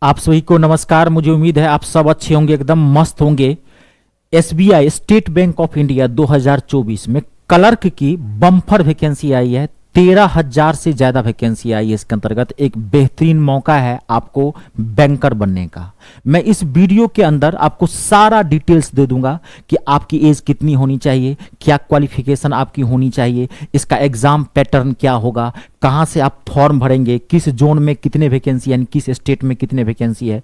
आप सभी को नमस्कार। मुझे उम्मीद है आप सब अच्छे होंगे, एकदम मस्त होंगे। SBI state bank of India 2024 में क्लर्क की बम्पर वैकेंसी आई है। 13,000 से ज्यादा वैकेंसी आई है। इसके अंतर्गत एक बेहतरीन मौका है आपको बैंकर बनने का। मैं इस वीडियो के अंदर आपको सारा डिटेल्स दे दूंगा कि आपकी एज कितनी होनी चाहिए, क्या क्वालिफिकेशन आपकी होनी चाहिए, इसका एग्जाम पैटर्न क्या होगा, कहां से आप फॉर्म भरेंगे, किस जोन में कितने वैकेंसी यानी किस स्टेट में कितने वैकेंसी है,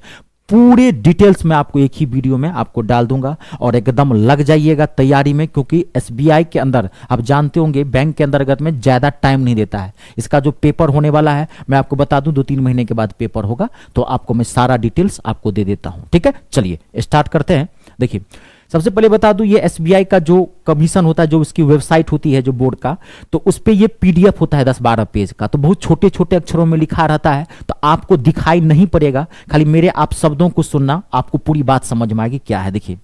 पूरे डिटेल्स में आपको एक ही वीडियो में आपको डाल दूंगा। और एकदम लग जाइएगा तैयारी में, क्योंकि एसबीआई के अंदर आप जानते होंगे बैंक के अंतर्गत में ज्यादा टाइम नहीं देता है। इसका जो पेपर होने वाला है मैं आपको बता दूं 2-3 महीने के बाद पेपर होगा, तो आपको मैं सारा डिटेल्स आपको दे देता हूं। ठीक है, चलिए स्टार्ट करते हैं। देखिए, सबसे पहले बता दूं ये एसबीआई का जो कमीशन होता है, जो इसकी वेबसाइट होती है जो बोर्ड का, तो उस पे ये पीडीएफ होता है 10-12 पेज का, तो बहुत छोटे छोटे अक्षरों में लिखा रहता है, तो आपको दिखाई नहीं पड़ेगा। खाली मेरे आप शब्दों को सुनना, आपको पूरी बात समझ में आएगी क्या है। देखिए,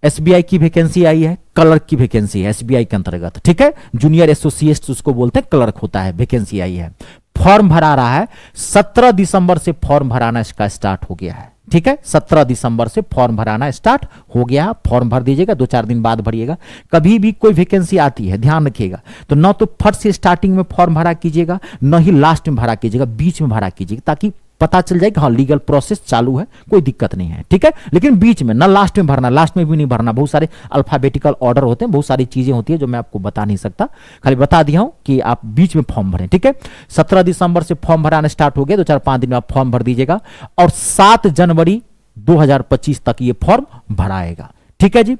एसबीआई की वैकेंसी आई है, क्लर्क की वैकेंसी है एसबीआई के अंतर्गत। ठीक है, जूनियर एसोसिएट उसको बोलते हैं, क्लर्क होता है। वैकेंसी आई है, फॉर्म भरा रहा है। 17 दिसंबर से फॉर्म भराना इसका स्टार्ट हो गया है। ठीक है, 17 दिसंबर से फॉर्म भराना स्टार्ट हो गया। फॉर्म भर दीजिएगा, 2-4 दिन बाद भरिएगा। कभी भी कोई वैकेंसी आती है ध्यान रखिएगा, तो न तो फर्स्ट से स्टार्टिंग में फॉर्म भरा कीजिएगा, न ही लास्ट में भरा कीजिएगा, बीच में भरा कीजिएगा, ताकि पता चल जाए कि हाँ लीगल प्रोसेस चालू है, कोई दिक्कत नहीं है। ठीक है, लेकिन बीच में ना, लास्ट में भरना, लास्ट में भी नहीं भरना। बहुत सारे अल्फाबेटिकल ऑर्डर होते हैं, बहुत सारी चीजें होती है जो मैं आपको बता नहीं सकता, खाली बता दिया हूं कि आप बीच में फॉर्म भरें। ठीक है, 17 दिसंबर से फॉर्म भराना स्टार्ट हो गया, 2-4-5 दिन में आप फॉर्म भर दीजिएगा और 7 जनवरी 2025 तक ये फॉर्म भराएगा। ठीक है जी,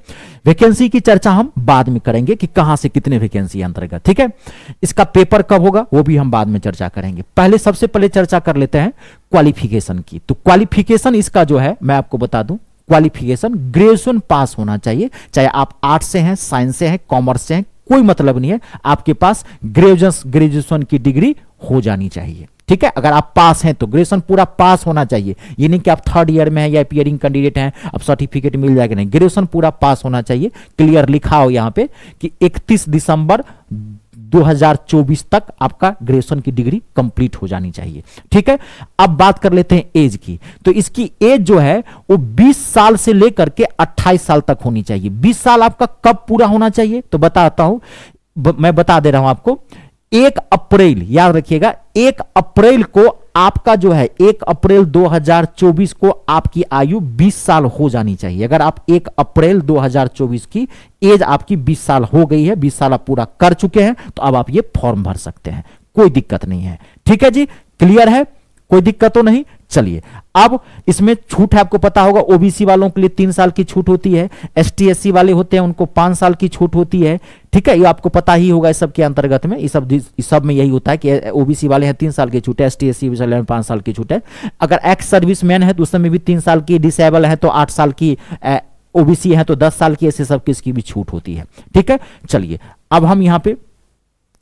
वैकेंसी की चर्चा हम बाद में करेंगे कि कहां से कितने वैकेंसी अंतर्गत। ठीक है, इसका पेपर कब होगा वो भी हम बाद में चर्चा करेंगे। पहले सबसे पहले चर्चा कर लेते हैं क्वालिफिकेशन की। तो क्वालिफिकेशन इसका जो है मैं आपको बता दूं, क्वालिफिकेशन ग्रेजुएशन पास होना चाहिए, चाहे आप आर्ट्स से हैं, साइंस से हैं, कॉमर्स से हैं, कोई मतलब नहीं है, आपके पास ग्रेजुएशन की डिग्री हो जानी चाहिए। ठीक है, अगर आप पास हैं तो ग्रेजुएशन पूरा पास होना चाहिए। ये नहीं कि आप 3rd ईयर में हैं या अपीयरिंग कैंडिडेट हैं, अब सर्टिफिकेट मिल जाएगा, नहीं, ग्रेजुएशन पूरा पास होना चाहिए। क्लियर लिखा हो यहां पे कि 31 दिसंबर 2024 तक आपका ग्रेजुएशन की डिग्री कंप्लीट हो जानी चाहिए। ठीक है, अब बात कर लेते हैं एज की। तो इसकी एज जो है वो 20 साल से लेकर के 28 साल तक होनी चाहिए। 20 साल आपका कब पूरा होना चाहिए तो बताता हूं, मैं बता दे रहा हूं आपको। 1 अप्रैल, याद रखिएगा, 1 अप्रैल को आपका जो है 1 अप्रैल 2024 को आपकी आयु 20 साल हो जानी चाहिए। अगर आप 1 अप्रैल 2024 की एज आपकी 20 साल हो गई है, 20 साल आप पूरा कर चुके हैं, तो अब आप ये फॉर्म भर सकते हैं, कोई दिक्कत नहीं है। ठीक है जी, क्लियर है, कोई दिक्कत तो नहीं। चलिए, अब इसमें छूट है, आपको पता होगा ओबीसी वालों के लिए 3 साल की छूट होती है, एसटी एससी वाले होते हैं उनको 5 साल की छूट होती है। ठीक है, ये आपको पता ही होगा। इस सब के अंतर्गत में इस सब में यही होता है कि ओबीसी वाले हैं 3 साल की छूट है, एसटी एससी वाले हैं 5 साल की छूट है। अगर एक्स सर्विसमैन है तो उस समय भी 3 साल की, डिसेबल है तो 8 साल की, ओबीसी है तो 10 साल की, ऐसे सब किसकी भी छूट होती है। ठीक है, चलिए अब हम यहां पे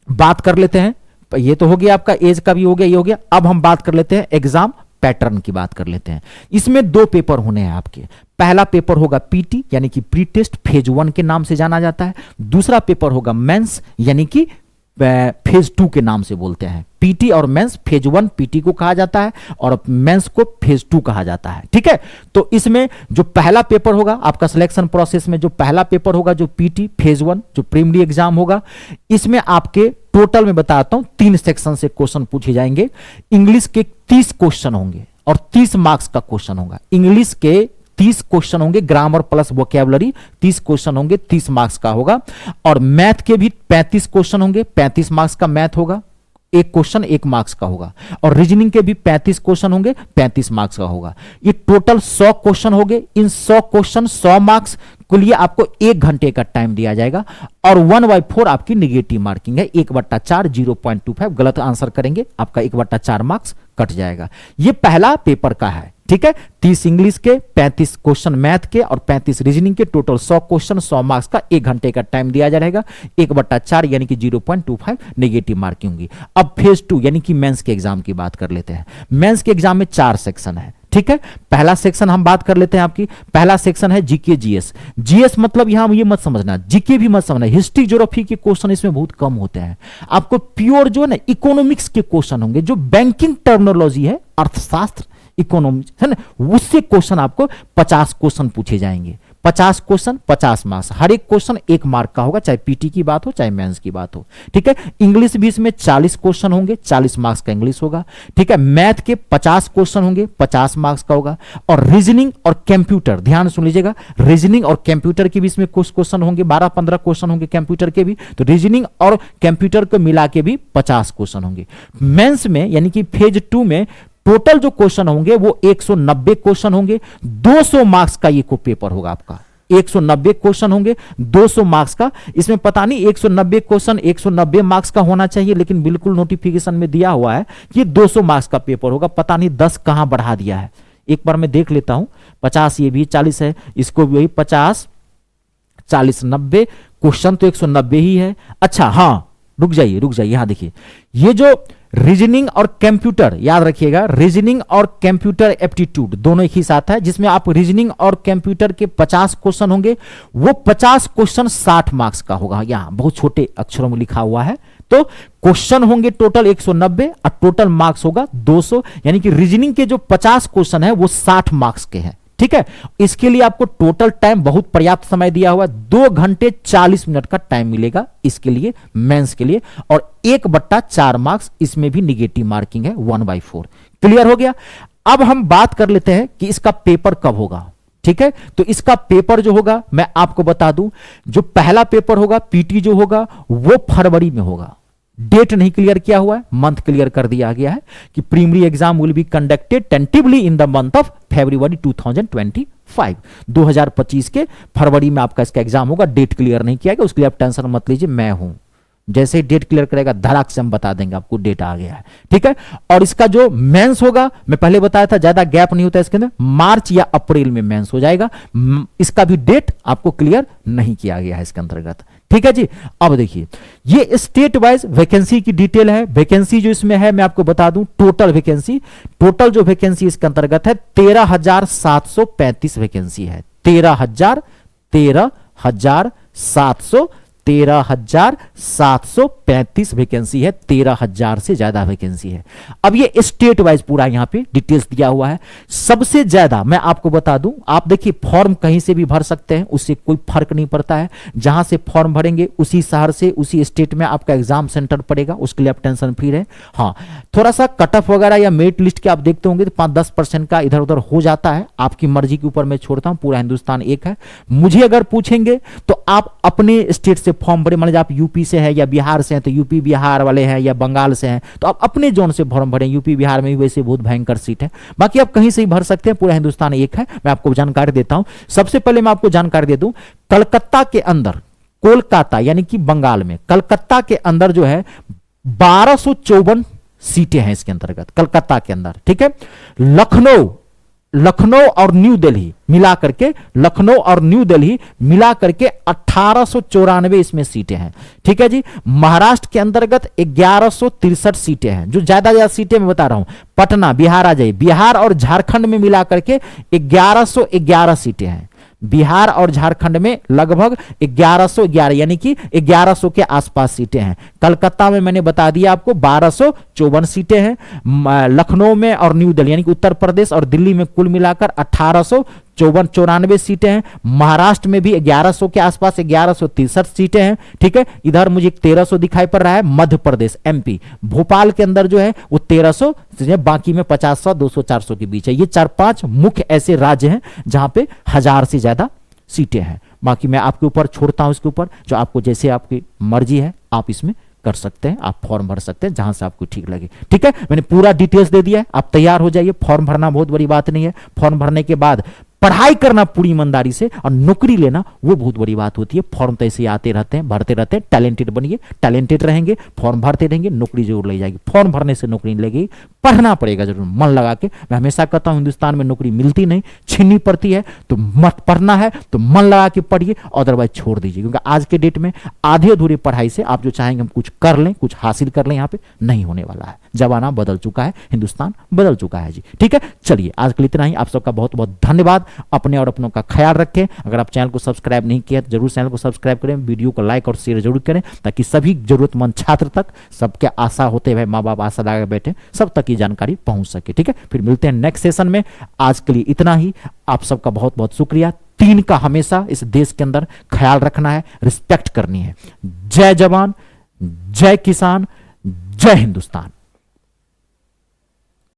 बात कर लेते हैं। ये तो हो गया, आपका एज का भी हो गया, ये हो गया। अब हम बात कर लेते हैं एग्जाम पैटर्न की बात कर लेते हैं। इसमें 2 पेपर होने हैं आपके। पहला पेपर होगा पीटी यानी कि प्री टेस्ट फेज 1 के नाम से जाना जाता है। दूसरा पेपर होगा मेंस यानी कि फेज 2 के नाम से बोलते हैं। पीटी और मेंस, फेज 1 पीटी को कहा जाता है और मेंस को फेज 2 कहा जाता है। ठीक है, तो इसमें जो पहला पेपर होगा आपका सिलेक्शन प्रोसेस में, जो पहला पेपर होगा जो पीटी फेज 1 जो प्रीलिमिनरी एग्जाम होगा, इसमें आपके टोटल में बताता हूं 3 सेक्शन से क्वेश्चन पूछे जाएंगे। इंग्लिश के 30 क्वेश्चन होंगे और 30 मार्क्स का क्वेश्चन होगा। इंग्लिश के 30 क्वेश्चन होंगे, ग्रामर प्लस वोकैबुलरी 30 क्वेश्चन होंगे, 30 मार्क्स का होगा। और मैथ के भी 35 क्वेश्चन होंगे, 35 मार्क्स का मैथ होगा, एक क्वेश्चन 1 मार्क्स का होगा। और रीजनिंग के भी 35 क्वेश्चन होंगे, 35 मार्क्स का होगा। ये टोटल 100 क्वेश्चन होंगे। इन 100 क्वेश्चन 100 मार्क्स के लिए आपको 1 घंटे का टाइम दिया जाएगा और 1/4 आपकी निगेटिव मार्किंग है। 1/4 0.25, गलत आंसर करेंगे आपका 1/4 मार्क्स कट जाएगा। ये पहला पेपर का है। ठीक है, 30 इंग्लिश के, 35 क्वेश्चन मैथ के और 35 रीजनिंग के, टोटल 100 क्वेश्चन 100 मार्क्स का 1 घंटे का टाइम दिया जाएगा। 1/4 यानी कि 0.25 नेगेटिव मार्किंग होगी। अब फेज 2 यानी कि मेंस के एग्जाम की बात कर लेते हैं। मेंस के एग्जाम में 4 सेक्शन है। ठीक है, पहला सेक्शन हम बात कर लेते हैं आपकी। पहला सेक्शन है जीके जीएस। जीएस मतलब यहां ये मत समझना, जीके भी मत समझना, हिस्ट्री ज्योग्राफी के क्वेश्चन इसमें बहुत कम होते हैं। आपको प्योर जो है ना इकोनॉमिक्स के क्वेश्चन होंगे, जो बैंकिंग टर्मिनोलॉजी है, अर्थशास्त्र इकोनॉमिक्स है ना, उससे क्वेश्चन आपको 50 क्वेश्चन पूछे जाएंगे। 50 क्वेश्चन 50 मार्क्स, हर एक क्वेश्चन 1 मार्क का होगा, चाहे पीटी की बात हो चाहे मेंस की बात हो। ठीक है, इंग्लिश भी इसमें 40 क्वेश्चन होंगे, 40 मार्क्स का इंग्लिश होगा। ठीक है, मैथ के 50 क्वेश्चन होंगे, 50 मार्क्स का होगा। और रीजनिंग और कंप्यूटर, ध्यान सुन लीजिएगा, रीजनिंग और कंप्यूटर के भी इसमें कुछ क्वेश्चन होंगे, 12-15 क्वेश्चन होंगे कंप्यूटर के भी, तो रीजनिंग और कंप्यूटर को मिला के भी 50 क्वेश्चन होंगे। मेंस में यानी कि फेज 2 में टोटल जो क्वेश्चन होंगे वो 190 क्वेश्चन होंगे, 200 मार्क्स का ये को पेपर होगा आपका। 190 क्वेश्चन होंगे, 200 मार्क्स का। इसमें पता नहीं 190 क्वेश्चन 190 मार्क्स का होना चाहिए, लेकिन बिल्कुल नोटिफिकेशन में दिया हुआ है कि 200 मार्क्स का पेपर होगा। पता नहीं 10 कहां बढ़ा दिया है, एक बार मैं देख लेता हूं। 50 ये भी 40 है, इसको भी वही 50 40 90, क्वेश्चन तो 190 ही है। अच्छा हाँ, रुक जाइए यहां देखिए, ये जो रीजनिंग और कंप्यूटर, याद रखिएगा रीजनिंग और कंप्यूटर एप्टीट्यूड दोनों एक ही साथ है, जिसमें आप रीजनिंग और कंप्यूटर के 50 क्वेश्चन होंगे, वो 50 क्वेश्चन 60 मार्क्स का होगा। यहां बहुत छोटे अक्षरों में लिखा हुआ है। तो क्वेश्चन होंगे टोटल 190 और टोटल मार्क्स होगा 200, यानी कि रीजनिंग के जो 50 क्वेश्चन है वो 60 मार्क्स के हैं। ठीक है, इसके लिए आपको टोटल टाइम बहुत पर्याप्त समय दिया हुआ है, 2 घंटे 40 मिनट का टाइम मिलेगा इसके लिए, मेंस के लिए। और 1/4 मार्क्स इसमें भी निगेटिव मार्किंग है, 1/4। क्लियर हो गया। अब हम बात कर लेते हैं कि इसका पेपर कब होगा। ठीक है, तो इसका पेपर जो होगा मैं आपको बता दूं, जो पहला पेपर होगा पीटी जो होगा वो फरवरी में होगा। डेट नहीं क्लियर किया हुआ है, मंथ क्लियर कर दिया गया है कि preliminary exam will be conducted tentatively in the month of February 2025। 2025 के फरवरी में आपका इसका एग्जाम होगा। डेट क्लियर नहीं किया गया, उसके लिए आप टेंशन मत लीजिए, मैं हूं। जैसे ही डेट क्लियर करेगा धड़ाक से हम बता देंगे आपको डेट आ गया है। ठीक है, और इसका जो मेंस होगा मैं पहले बताया था, ज्यादा गैप नहीं होता इसके अंदर, मार्च या अप्रैल में मेंस हो जाएगा। इसका भी डेट आपको क्लियर नहीं किया गया है इसके अंतर्गत। ठीक है जी। अब देखिए, ये स्टेट वाइज वैकेंसी की डिटेल है। वैकेंसी जो इसमें है मैं आपको बता दूं, टोटल वैकेंसी, टोटल जो वैकेंसी इसके अंतर्गत है 13,735 वैकेंसी है। 13,735 वैकेंसी है, 13,000 से ज्यादा वैकेंसी है। अब ये स्टेट वाइज पूरा यहां पे डिटेल्स दिया हुआ है। सबसे ज्यादा मैं आपको बता दूं, आप देखिए फॉर्म कहीं से भी भर सकते हैं, उससे कोई फर्क नहीं पड़ता है। जहां से फॉर्म भरेंगे उसी शहर से उसी स्टेट में आपका एग्जाम सेंटर पड़ेगा, उसके लिए आप टेंशन फ्री रहे। हाँ, थोड़ा सा कट ऑफ वगैरह या मेरिट लिस्ट के आप देखते होंगे तो 5-10% का इधर उधर हो जाता है, आपकी मर्जी के ऊपर मैं छोड़ता हूं, पूरा हिंदुस्तान एक है। मुझे अगर पूछेंगे तो आप अपने स्टेट से फॉर्म भरे, मान लीजिए आप यूपी से हैं या बिहार से हैं तो यूपी बिहार वाले हैं, या बंगाल से हैं तो आप अपने जोन से फॉर्म भरें। यूपी बिहार में भी वैसे बहुत भयंकर सीट है, बाकी आप कहीं से ही भर सकते हैं, पूरा हिंदुस्तान एक है। मैं आपको जानकारी देता हूं। सबसे पहले मैं आपको जानकारी दे दूं, कलकत्ता के अंदर, कोलकाता यानी कि बंगाल में, कलकत्ता के अंदर जो है 1254 सीटें हैं इसके अंतर्गत, कलकत्ता के अंदर। ठीक है, लखनऊ और न्यू दिल्ली मिला करके, लखनऊ और न्यू दिल्ली मिला करके 1894 इसमें सीटें हैं। ठीक है जी। महाराष्ट्र के अंतर्गत 1163 सीटें हैं, जो ज्यादा सीटें मैं बता रहा हूं। पटना बिहार आ जाइए, बिहार और झारखंड में मिला करके 1111 सीटें हैं। बिहार और झारखंड में लगभग 1111 यानी कि 1100 के आसपास सीटें हैं। कलकत्ता में मैंने बता दिया आपको 1254 सीटें हैं। लखनऊ में और न्यू दिल्ली यानी कि उत्तर प्रदेश और दिल्ली में कुल मिलाकर 1894 सीटें हैं। महाराष्ट्र में भी 1100 के आसपास 1163 सीटें हैं। ठीक है, इधर मुझे 1300 दिखाई पड़ रहा है। मध्य प्रदेश एमपी भोपाल के अंदर जो है वो 1300, बाकी में 50, 200, 400 के बीच है। ये 4-5 मुख्य ऐसे राज्य हैं जहां पे 1000 से ज्यादा सीटें हैं। बाकी मैं आपके ऊपर छोड़ता हूं, इसके ऊपर जो आपको जैसे आपकी मर्जी है आप इसमें कर सकते हैं, आप फॉर्म भर सकते हैं जहां से आपको ठीक लगे। ठीक है, मैंने पूरा डिटेल्स दे दिया है, आप तैयार हो जाइए। फॉर्म भरना बहुत बड़ी बात नहीं है, फॉर्म भरने के बाद पढ़ाई करना पूरी ईमानदारी से और नौकरी लेना वो बहुत बड़ी बात होती है। फॉर्म तो ऐसे आते रहते हैं, भरते रहते हैं। टैलेंटेड बनिए, टैलेंटेड रहेंगे, फॉर्म भरते रहेंगे, नौकरी जरूर ले जाएगी। फॉर्म भरने से नौकरी नहीं लगेगी, पढ़ना पड़ेगा जरूर मन लगा के। मैं हमेशा कहता हूं हिंदुस्तान में नौकरी मिलती नहीं, छीननी पड़ती है। तो मत पढ़ना है तो मन लगा के पढ़िए, अदरवाइज छोड़ दीजिए, क्योंकि आज के डेट में आधी अधूरी पढ़ाई से आप जो चाहेंगे हम कुछ कर लें, कुछ हासिल कर लें, यहाँ पे नहीं होने वाला है। जमाना बदल चुका है, हिंदुस्तान बदल चुका है जी। ठीक है, चलिए आज के लिए इतना ही। आप सबका बहुत बहुत धन्यवाद। अपने और अपनों का ख्याल रखें। अगर आप चैनल को सब्सक्राइब नहीं किया तो जरूर चैनल को सब्सक्राइब करें, वीडियो को लाइक और शेयर जरूर करें, ताकि सभी जरूरतमंद छात्र तक, सबके आशा होते हुए माँ बाप आशा लगा बैठे, सब तक ये जानकारी पहुंच सके। ठीक है, फिर मिलते हैं नेक्स्ट सेशन में। आज के लिए इतना ही। आप सबका बहुत बहुत शुक्रिया। 3 का हमेशा इस देश के अंदर ख्याल रखना है, रिस्पेक्ट करनी है। जय जवान, जय किसान, जय हिंदुस्तान।